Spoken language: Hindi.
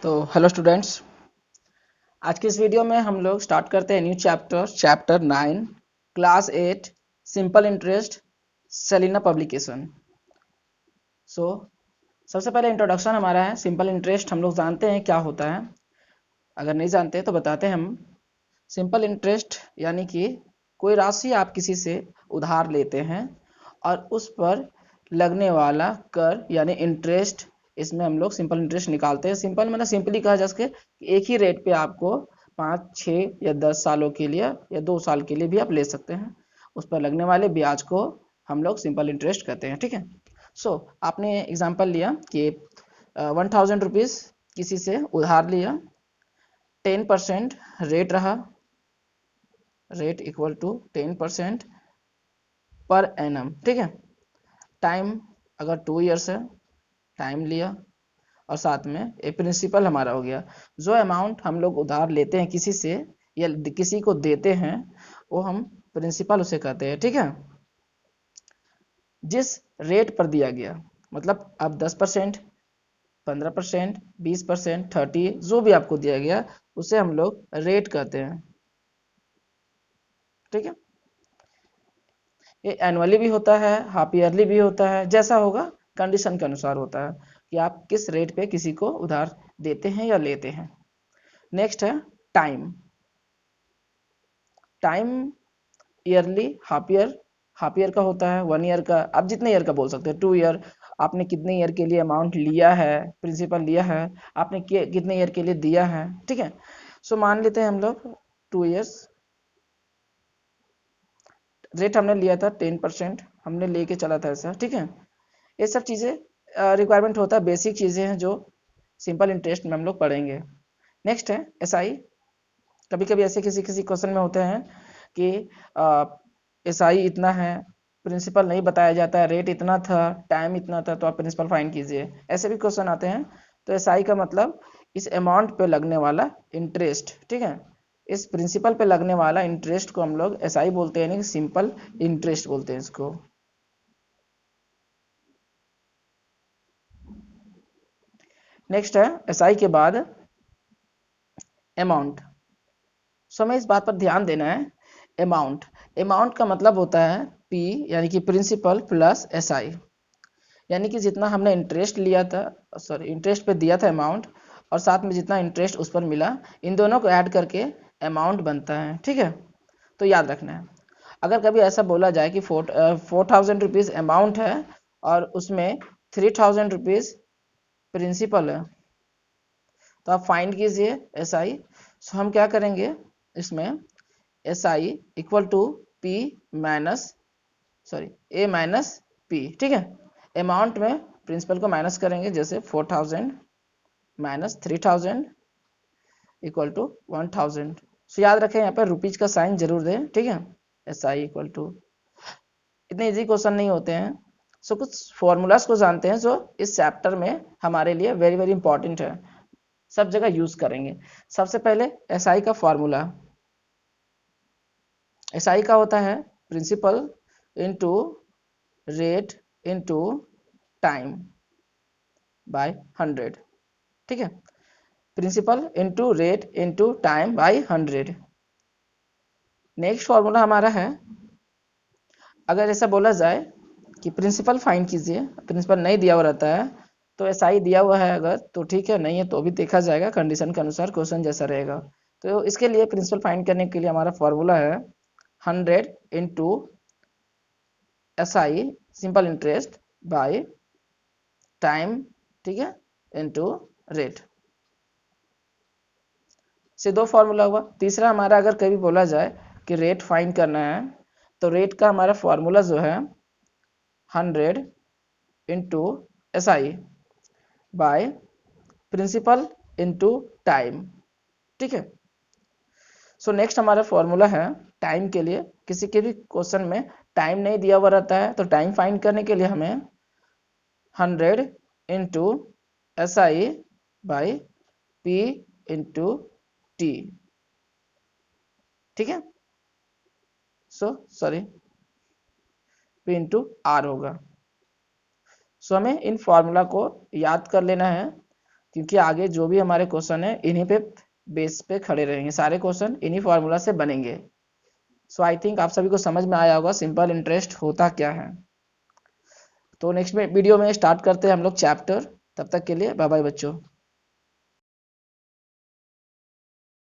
तो हेलो स्टूडेंट्स, आज की इस वीडियो में हम लोग स्टार्ट करते हैं new chapter 9 class 8 simple interest Selina publication. So सबसे पहले इंट्रोडक्शन हमारा है। सिंपल इंटरेस्ट हम लोग जानते हैं क्या होता है, अगर नहीं जानते तो बताते हैं हम। सिंपल इंटरेस्ट यानी कि कोई राशि आप किसी से उधार लेते हैं और उस पर लगने वाला कर यानी इंटरेस्ट, इसमें हम लोग सिंपल इंटरेस्ट निकालते हैं। सिंपल मतलब सिंपली कहा जा सके कि एक ही रेट पे आपको 5, 6 या 10 सालों के लिए या 2 साल के लिए भी आप ले सकते हैं। उस पर लगने वाले ब्याज को हम लोग सिंपल इंटरेस्ट कहते हैं। ठीक है। आपने एग्जाम्पल लिया कि 1000 रुपीज़ किसी से उधार लिया, 10% रेट रहा, rate equal to 10% per annum. ठीक है। टाइम अगर 2 ईयर्स है, टाइम लिया और साथ में ए प्रिंसिपल हमारा हो गया। जो अमाउंट हम लोग उधार लेते हैं किसी से या किसी को देते हैं वो हम प्रिंसिपल उसे कहते हैं। ठीक है। जिस रेट पर दिया गया, मतलब अब 10%, 15%, 20%, 30, जो भी आपको दिया गया उसे हम लोग रेट कहते हैं। ठीक है। ये एनुअली भी होता है, हाफ ईयरली भी होता है, जैसा होगा कंडीशन के अनुसार होता है कि आप किस रेट पे किसी को उधार देते हैं या लेते हैं। नेक्स्ट है time. Time yearly, half year का होता है, 1 ईयर का, आप जितने ईयर का बोल सकते हैं। 2 ईयर, आपने कितने ईयर के लिए अमाउंट लिया है, प्रिंसिपल लिया है, आपने कितने ईयर के लिए दिया है। ठीक है। मान लेते हैं हम लोग 2 ईयर्स, रेट हमने लिया था 10%, हमने लेके चला था ऐसा। ठीक है। ये सब चीज़ें रिक्वायरमेंट होता है, बेसिक चीज़ें हैं जो सिंपल इंटरेस्ट में हम लोग पढ़ेंगे। नेक्स्ट है एसआई। कभी कभी ऐसे किसी किसी क्वेश्चन में होते हैं कि एसआई इतना है, प्रिंसिपल नहीं बताया जाता है, रेट इतना था, टाइम इतना था, तो आप प्रिंसिपल फाइंड कीजिए। ऐसे भी क्वेश्चन आते हैं। तो एसआई का मतलब इस अमाउंट पे लगने वाला इंटरेस्ट। ठीक है। इस प्रिंसिपल पे लगने वाला इंटरेस्ट को हम लोग एसआई बोलते हैं, यानी कि सिंपल इंटरेस्ट बोलते हैं इसको। नेक्स्ट है एसआई के बाद अमाउंट। हमें इस बात पर ध्यान देना है, अमाउंट, अमाउंट का मतलब होता है पी यानी कि प्रिंसिपल प्लस एसआई, यानी कि जितना हमने इंटरेस्ट लिया था, सॉरी इंटरेस्ट पे दिया था अमाउंट, और साथ में जितना इंटरेस्ट उस पर मिला, इन दोनों को ऐड करके अमाउंट बनता है। ठीक है। तो याद रखना है, अगर कभी ऐसा बोला जाए कि 4000 रुपीज़ अमाउंट है और उसमें 3000 रुपीज़ प्रिंसिपल है, तो आप फाइंड कीजिए एस आई। हम क्या करेंगे इसमें, S I equal to P minus, sorry A minus P. ठीक है। अमाउंट में प्रिंसिपल को माइनस करेंगे, जैसे 4000 माइनस 3000 इक्वल टू 1000। याद रखें यहाँ पर रुपीज का साइन जरूर दें। ठीक है। एस आई इक्वल टू, इतने इजी क्वेश्चन नहीं होते हैं। कुछ फॉर्मूलाज को जानते हैं जो इस चैप्टर में हमारे लिए वेरी वेरी इंपॉर्टेंट है, सब जगह यूज करेंगे। सबसे पहले एसआई का फॉर्मूला, एसआई का होता है principal into rate into time by 100। ठीक है। Principal into rate into time by 100। Next formula हमारा है, अगर ऐसा बोला जाए कि प्रिंसिपल फाइंड कीजिए, प्रिंसिपल नहीं दिया हुआ रहता है तो एसआई दिया हुआ है अगर तो ठीक है, नहीं है तो भी देखा जाएगा कंडीशन के अनुसार, क्वेश्चन जैसा रहेगा। तो इसके लिए प्रिंसिपल फाइंड करने के लिए हमारा फॉर्मूला है 100 into SI simple interest by time. ठीक है। Into rate. से दो फॉर्मूला हुआ। तीसरा हमारा, अगर कभी बोला जाए कि रेट फाइंड करना है, तो रेट का हमारा फॉर्मूला जो है 100 into S I by principal into time. ठीक है। नेक्स्ट हमारा फॉर्मूला है टाइम के लिए, किसी के भी क्वेश्चन में टाइम नहीं दिया हुआ रहता है तो टाइम फाइंड करने के लिए हमें 100 into S I by P into T. ठीक है। सॉरी पी इंटू आर होगा। हमें इन फॉर्मूला को याद कर लेना है क्योंकि आगे जो भी हमारे क्वेश्चन है इन्हीं पे बेस पे खड़े रहेंगे, सारे क्वेश्चन इन्हीं फार्मूला से बनेंगे। सो आई थिंक आप सभी को समझ में आया होगा सिंपल इंटरेस्ट होता क्या है। तो नेक्स्ट में वीडियो में स्टार्ट करते हैं हम लोग चैप्टर। तब तक के लिए बाय बाय बच्चों।